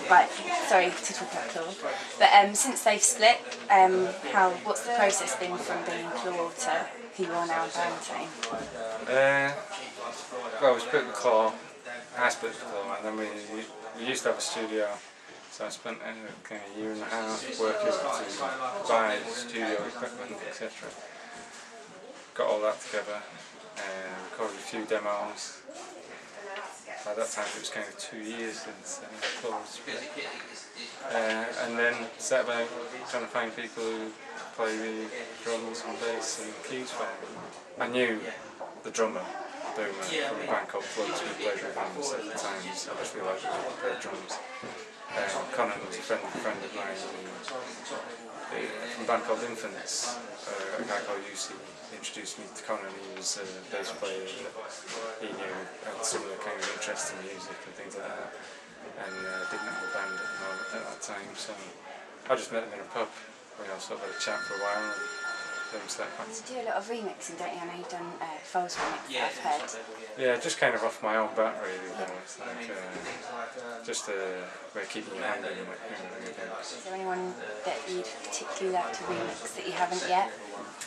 Right, sorry to talk about Clor, but since they've split, what's the process been from being Clor to who you are now in Barringtone? Well, we split with Clor, I split with Clor, and then we used to have a studio, so I spent kind of a year and a half working to buy studio equipment, etc. Got all that together, recorded a few demos. By that time it was kind of 2 years since Clor was split. And then set about trying to find people who play the drums and bass and keys for me. I knew the drummer, Dobbin, from a band called Clor, we played with him several times. I just realised we played drums. Conan was a friend of mine from a band called Infants. A guy called Yusi introduced me to Conan. He was a bass player that he knew had similar kind of interest in music and things like that, and didn't have a band at that time, so I just met him in a pub. We all sort of had a chat for a while and then started back. You do a lot of remixing, don't you? I know you've done Foles remix, I've heard. Yeah, just kind of off my own bat really. It's like just a way of keeping your hand in it. Is there anyone that you'd particularly like to remix that you haven't yet?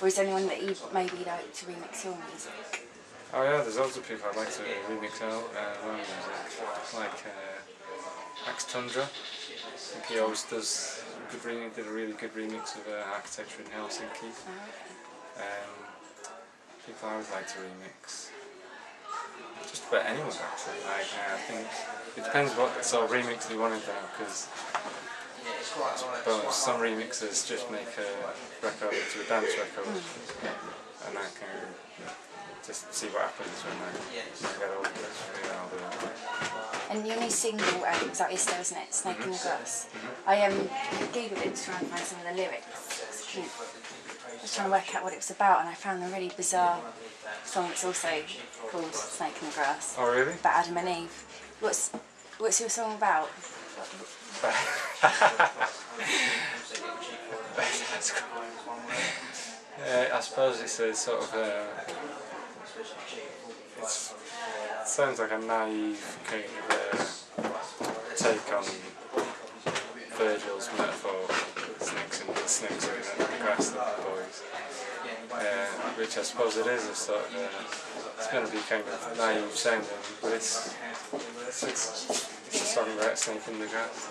Or is there anyone that you'd maybe like to remix your music? Oh yeah, there's lots of people I'd like to remix out my music. Like Axe Tundra. I think he always does a good remix, did a really good remix of Architecture in Helsinki. People I would like to remix. Just about anyone actually. Like, I think it depends what sort of remix they want to do, because some remixers just make a record into a dance record, and I can just see what happens when I get older. I'll do that. And your new single was out yesterday, wasn't it? Snake in the Grass. I googled it to try and find some of the lyrics. I was trying to work out what it was about, and I found a really bizarre song that's also called Snake in the Grass. Oh really? About Adam and Eve. What's your song about? That's cool. I suppose it's a sort of it sounds like a naive kind of take on Virgil's metaphor, snakes in the grass, little boys, which I suppose it is a sort of it's going to be kind of naive sounding, but it's a song about a snake in the grass.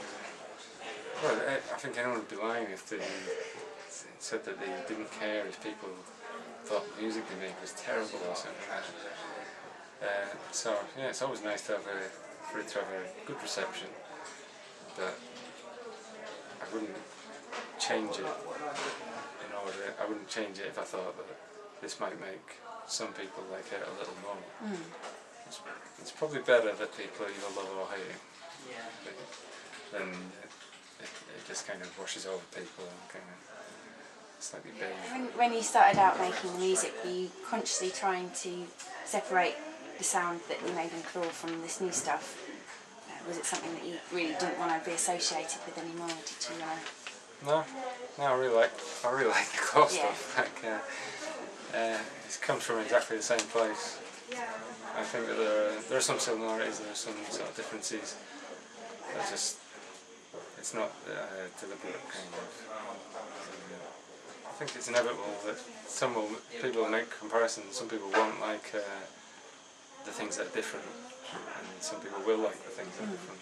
Well, I think anyone would be lying if they said that they didn't care if people thought the music they made was terrible or something like that. So yeah, it's always nice to have for it to have a good reception, but I wouldn't change it I wouldn't change it if I thought that this might make some people like it a little more. It's probably better that people either love or hate it, then it just kind of washes over people and kind of slightly beige. When you started out making the music, were you consciously trying to separate the sound that you made in Clor from this new stuff? Was it something that you really didn't want to be associated with anymore? Did you? No, I really like the Clor stuff. Like, it comes from exactly the same place. I think that there are some similarities, there are some sort of differences. It's not deliberate kind of. I think it's inevitable that people will make comparisons. Some people won't like the things that are different, and some people will like the things that are different.